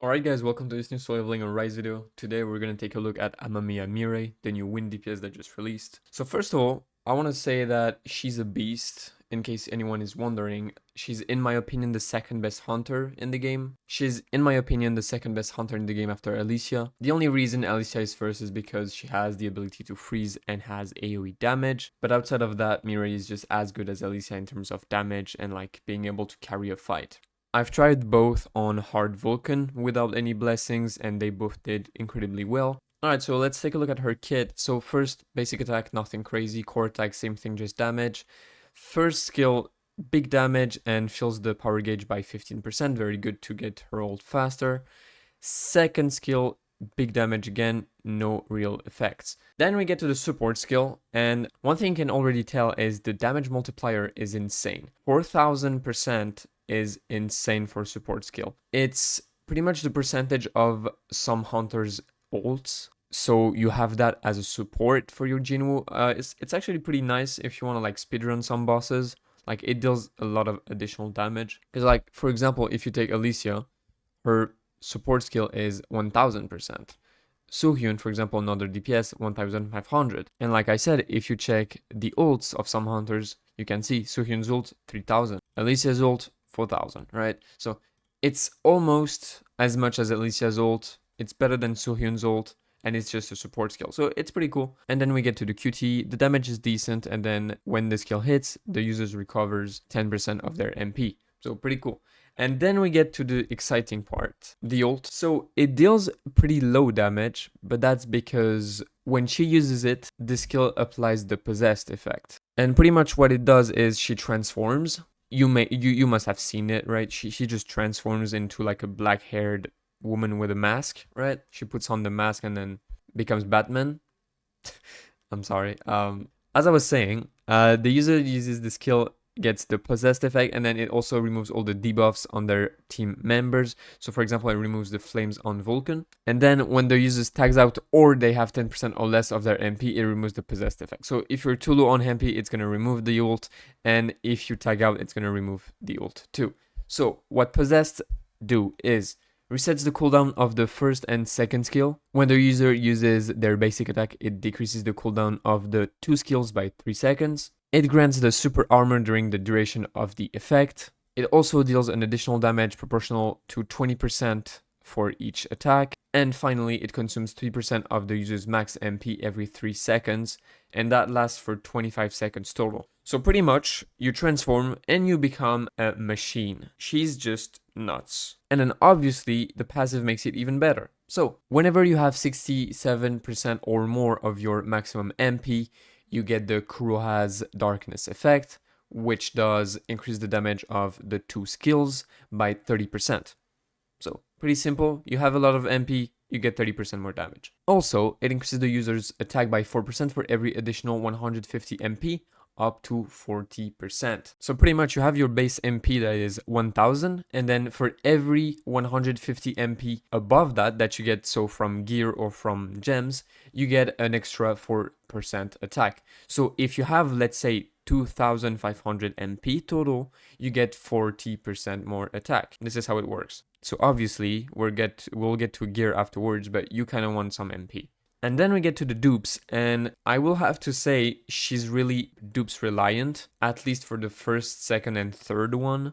Alright guys, welcome to this new solo leveling on Rise video. Today we're going to take a look at Amamiya Mirei, the new wind DPS that just released. So first of all, I want to say that she's a beast. In case anyone is wondering, she's in my opinion the second best hunter in the game. She's in my opinion the second best hunter in the game after Alicia. The only reason Alicia is first is because she has the ability to freeze and has AoE damage. But outside of that, Mirei is just as good as Alicia in terms of damage and like being able to carry a fight. I've tried both on hard Vulcan without any blessings and they both did incredibly well. Alright, so let's take a look at her kit. So first, basic attack, nothing crazy. Core attack, same thing, just damage. First skill, big damage and fills the power gauge by 15%. Very good to get her ult faster. Second skill, big damage again, no real effects. Then we get to the support skill, and one thing you can already tell is the damage multiplier is insane. 4000% is insane for support skill. It's pretty much the percentage of some hunters' ults. So you have that as a support for your Jinwoo. It's actually pretty nice if you want to like speedrun some bosses. Like it deals a lot of additional damage. Because like, for example, if you take Alicia, her support skill is 1000%. Suhyun, for example, another DPS, 1500. And like I said, if you check the ults of some hunters, you can see Suhyun's ult 3000, Alicia's ult 4000, right? So it's almost as much as Alicia's ult, it's better than Suhyun's ult, and it's just a support skill. So it's pretty cool. And then we get to the QT, the damage is decent, and then when the skill hits, the user recovers 10% of their MP. So pretty cool. And then we get to the exciting part, the ult. So it deals pretty low damage, but that's because when she uses it, the skill applies the possessed effect. And pretty much what it does is she transforms. You must have seen it, right? She just transforms into like a black-haired woman with a mask, right? She puts on the mask and then becomes Batman. I'm sorry. As I was saying, the user uses the skill, gets the possessed effect, and then it also removes all the debuffs on their team members. So for example, it removes the flames on Vulcan, and then when the user tags out or they have 10% or less of their MP, it removes the possessed effect. So if you're too low on MP, it's going to remove the ult, and if you tag out, it's going to remove the ult too. So what possessed do is resets the cooldown of the first and second skill. When the user uses their basic attack, it decreases the cooldown of the two skills by 3 seconds. It grants the super armor during the duration of the effect. It also deals an additional damage proportional to 20% for each attack. And finally, it consumes 3% of the user's max MP every 3 seconds, and that lasts for 25 seconds total. So pretty much, you transform and you become a machine. She's just nuts. And then obviously, the passive makes it even better. So, whenever you have 67% or more of your maximum MP, you get the Kuroha's Darkness effect, which does increase the damage of the two skills by 30%. So, pretty simple. You have a lot of MP, you get 30% more damage. Also, it increases the user's attack by 4% for every additional 150 MP, up to 40%. So pretty much you have your base MP that is 1000, and then for every 150 MP above that you get, so from gear or from gems, you get an extra 4% attack. So if you have, let's say, 2500 MP total, you get 40% more attack. This is how it works. So obviously we'll get to gear afterwards, but you kind of want some MP. And then we get to the dupes, and I will have to say she's really dupes reliant, at least for the first, second, and third one.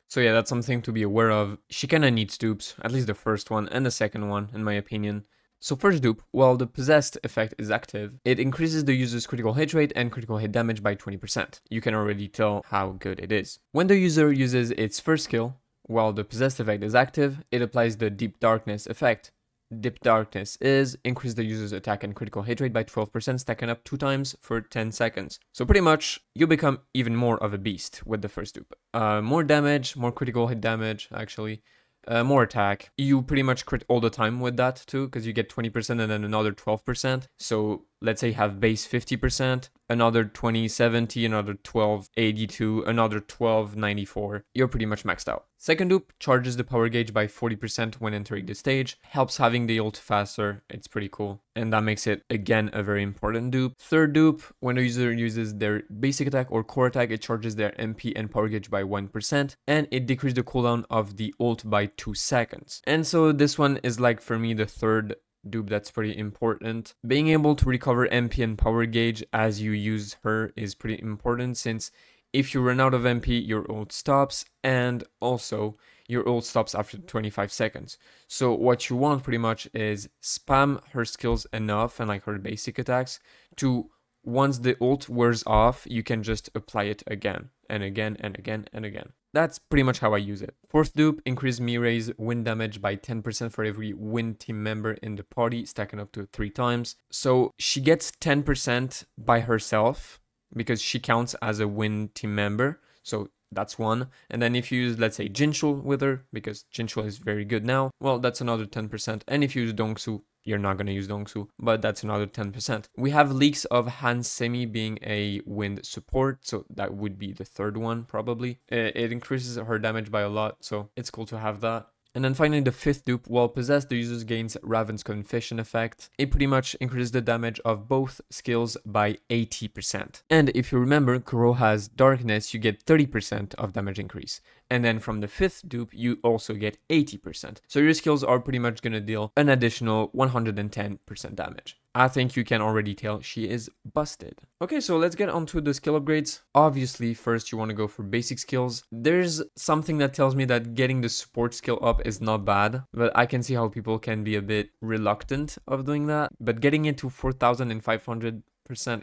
So yeah, that's something to be aware of. She kinda needs dupes, at least the first one and the second one, in my opinion. So first dupe, while the possessed effect is active, it increases the user's critical hit rate and critical hit damage by 20%. You can already tell how good it is. When the user uses its first skill, while the possessed effect is active, it applies the Deep Darkness effect. Deep Darkness is increase the user's attack and critical hit rate by 12%, stacking up 2 times for 10 seconds. So pretty much, you become even more of a beast with the first dupe. More damage, more critical hit damage, actually. More attack. You pretty much crit all the time with that too, because you get 20% and then another 12%. So let's say have base 50%, another 2070, another 1282, another 1294. You're pretty much maxed out. Second dupe charges the power gauge by 40% when entering the stage, helps having the ult faster, it's pretty cool, and that makes it again a very important dupe. Third dupe, when a user uses their basic attack or core attack, it charges their MP and power gauge by 1%, and it decreases the cooldown of the ult by 2 seconds. And so this one is like for me the third dupe that's pretty important. Being able to recover MP and power gauge as you use her is pretty important, since if you run out of MP, your ult stops, and also your ult stops after 25 seconds. So what you want pretty much is spam her skills enough and like her basic attacks to, once the ult wears off, you can just apply it again and again and again and again. That's pretty much how I use it. Fourth dupe, increase Mirei's win damage by 10% for every win team member in the party, stacking up to 3 times. So she gets 10% by herself because she counts as a win team member. So that's one. And then if you use, let's say, Jinchul with her, because Jinchul is very good now, well, that's another 10%. And if you use Dongsu, you're not going to use Dongsu, but that's another 10%. We have leaks of Han Semi being a wind support, so that would be the third one probably. It increases her damage by a lot, so it's cool to have that. And then finally, the fifth dupe, while possessed, the user gains Raven's Confession effect. It pretty much increases the damage of both skills by 80%. And if you remember, Kuro has Darkness, you get 30% of damage increase. And then from the fifth dupe, you also get 80%. So your skills are pretty much going to deal an additional 110% damage. I think you can already tell she is busted. Okay, so let's get onto the skill upgrades. Obviously, first you want to go for basic skills. There's something that tells me that getting the support skill up is not bad, but I can see how people can be a bit reluctant of doing that. But getting it to 4,500%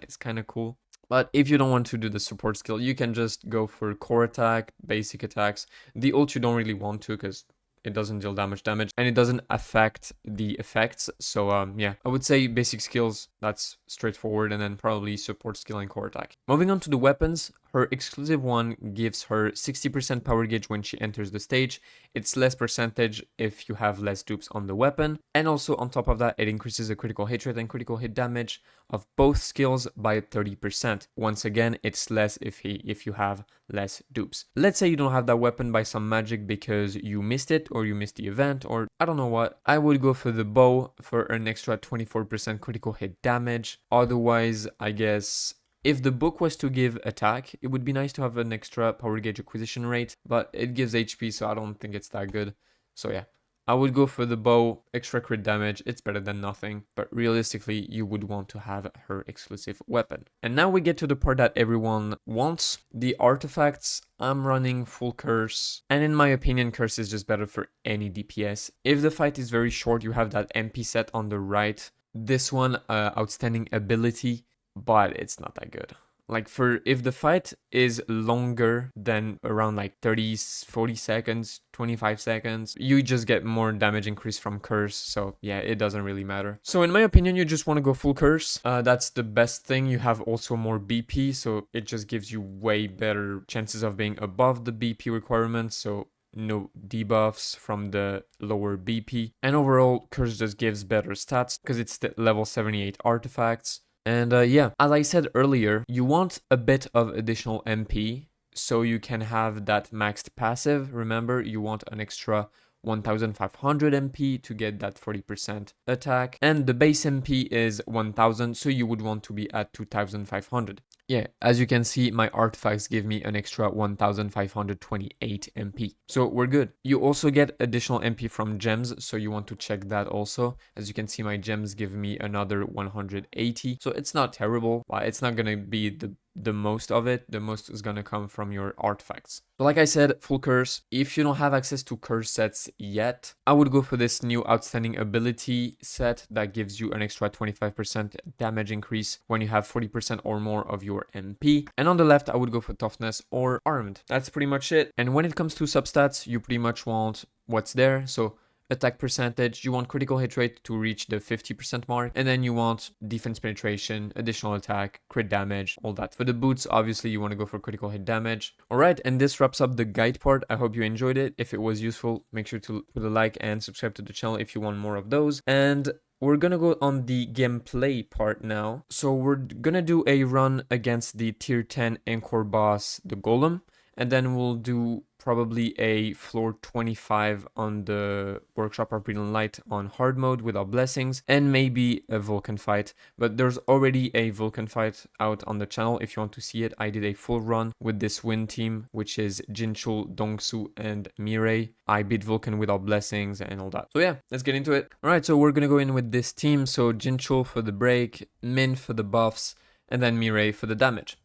is kind of cool. But if you don't want to do the support skill, you can just go for core attack, basic attacks. The ult you don't really want to because it doesn't deal damage and it doesn't affect the effects. So yeah, I would say basic skills, that's straightforward, and then probably support skill and core attack. Moving on to the weapons, her exclusive one gives her 60% power gauge when she enters the stage. It's less percentage if you have less dupes on the weapon. And also on top of that, it increases the critical hit rate and critical hit damage of both skills by 30%. Once again, it's less if you have less dupes. Let's say you don't have that weapon by some magic because you missed it or you missed the event or I don't know what. I would go for the bow for an extra 24% critical hit damage. Otherwise, I guess if the book was to give attack, it would be nice to have an extra power gauge acquisition rate, but it gives HP, so I don't think it's that good. So yeah, I would go for the bow, extra crit damage, it's better than nothing, but realistically, you would want to have her exclusive weapon. And now we get to the part that everyone wants, the artifacts. I'm running full curse, and in my opinion, curse is just better for any DPS. If the fight is very short, you have that MP set on the right. This one, outstanding ability, but it's not that good. Like if the fight is longer than around like 30, 40 seconds, 25 seconds, you just get more damage increase from curse. So yeah, it doesn't really matter. So in my opinion, you just want to go full curse. That's the best thing. You have also more BP, so it just gives you way better chances of being above the BP requirements. So no debuffs from the lower BP. And overall, curse just gives better stats because it's the level 78 artifacts. And yeah, as I said earlier, you want a bit of additional MP so you can have that maxed passive. Remember, you want an extra 1500 MP to get that 40% attack. And the base MP is 1000, so you would want to be at 2500. Yeah, as you can see, my artifacts give me an extra 1528 MP. So we're good. You also get additional MP from gems, so you want to check that also. As you can see, my gems give me another 180. So it's not terrible, but it's not going to be the most of it. The most is going to come from your artifacts. So like I said, full curse. If you don't have access to curse sets yet, I would go for this new outstanding ability set that gives you an extra 25% damage increase when you have 40% or more of your MP. And on the left, I would go for toughness or armed. That's pretty much it. And when it comes to substats, you pretty much want what's there. So attack percentage, you want critical hit rate to reach the 50% mark, and then you want defense penetration, additional attack, crit damage, all that. For the boots, obviously you want to go for critical hit damage. Alright, and this wraps up the guide part. I hope you enjoyed it. If it was useful, make sure to put a like and subscribe to the channel if you want more of those. And we're gonna go on the gameplay part now. So we're gonna do a run against the tier 10 Encore boss, the Golem, and then we'll do probably a floor 25 on the Workshop of Breeding Light on hard mode without blessings, and maybe a Vulcan fight. But there's already a Vulcan fight out on the channel if you want to see it. I did a full run with this win team, which is Jinchul, Dongsu, and Mirei. I beat Vulcan without blessings and all that. So yeah, let's get into it. Alright, so we're gonna go in with this team. So Jinchul for the break, Min for the buffs, and then Mirei for the damage.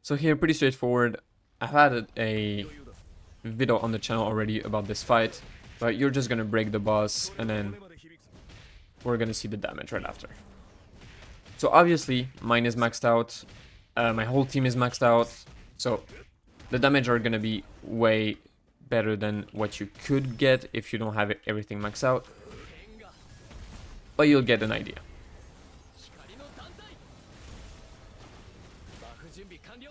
So here, pretty straightforward. I've had a video on the channel already about this fight, but you're just gonna break the boss and then we're gonna see the damage right after. So obviously mine is maxed out, my whole team is maxed out, so the damage are gonna be way better than what you could get if you don't have everything maxed out, but you'll get an idea.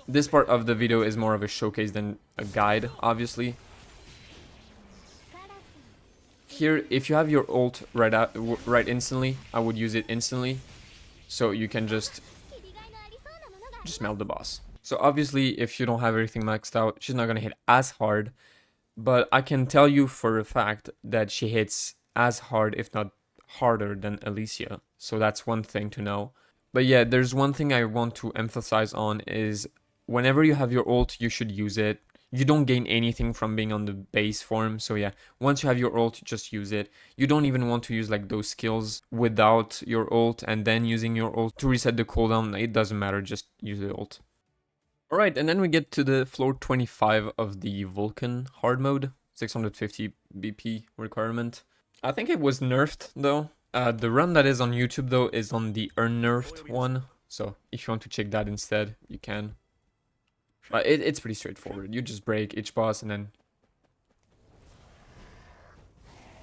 This part of the video is more of a showcase than a guide, obviously. Here, if you have your ult right instantly, I would use it instantly, so you can just melt the boss. So obviously, if you don't have everything maxed out, she's not gonna hit as hard, but I can tell you for a fact that she hits as hard, if not harder, than Alicia. So that's one thing to know. But yeah, there's one thing I want to emphasize on is whenever you have your ult, you should use it. You don't gain anything from being on the base form. So yeah, once you have your ult, just use it. You don't even want to use like those skills without your ult and then using your ult to reset the cooldown. It doesn't matter, just use the ult. Alright, and then we get to the floor 25 of the Vulcan hard mode. 650 BP requirement. I think it was nerfed though. The run that is on YouTube though is on the unnerfed one. So if you want to check that instead, you can. But it's pretty straightforward. You just break each boss and then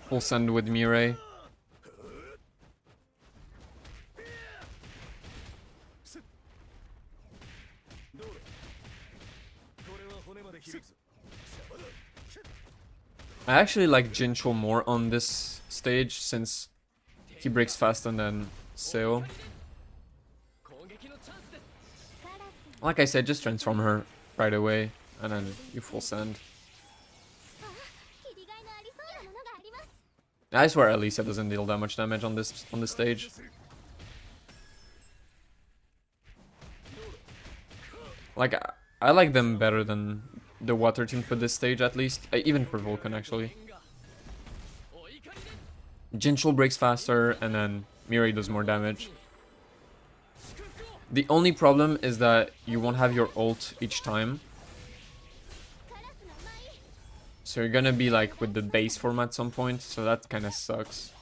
full send with Mirei. I actually like Jinchul more on this stage since he breaks fast and then Seo. Like I said, just transform her right away and then you full send. I swear Alicia doesn't deal that much damage on this stage. Like I like them better than the water team for this stage at least, even for Vulcan actually. Jinchul breaks faster and then Mirei does more damage. The only problem is that you won't have your ult each time. So you're gonna be like with the base form at some point, so that kind of sucks.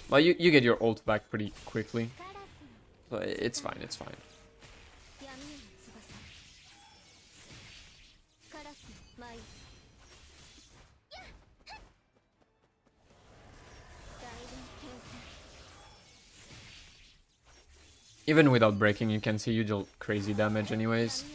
But you get your ult back pretty quickly. So it's fine, it's fine. Even without breaking, you can see you deal crazy damage anyways.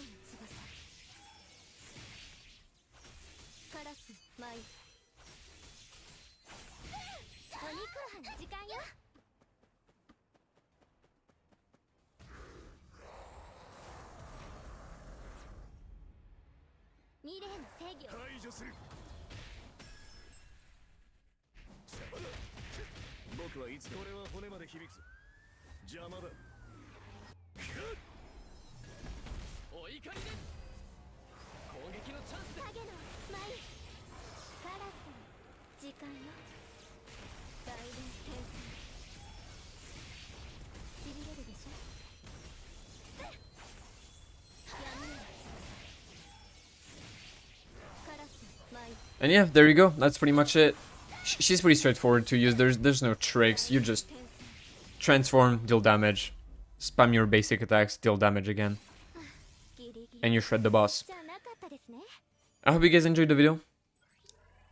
And yeah, there you go. That's pretty much it. She's pretty straightforward to use. There's no tricks. You just transform, deal damage. spam your basic attacks, deal damage again, and you shred the boss. I hope you guys enjoyed the video.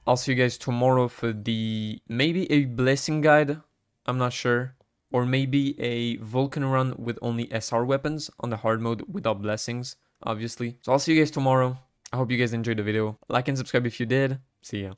I'll see you guys tomorrow for maybe a blessing guide, I'm not sure, or maybe a Vulcan run with only SR weapons on the hard mode without blessings, obviously. So I'll see you guys tomorrow. I hope you guys enjoyed the video. Like and subscribe if you did. See ya.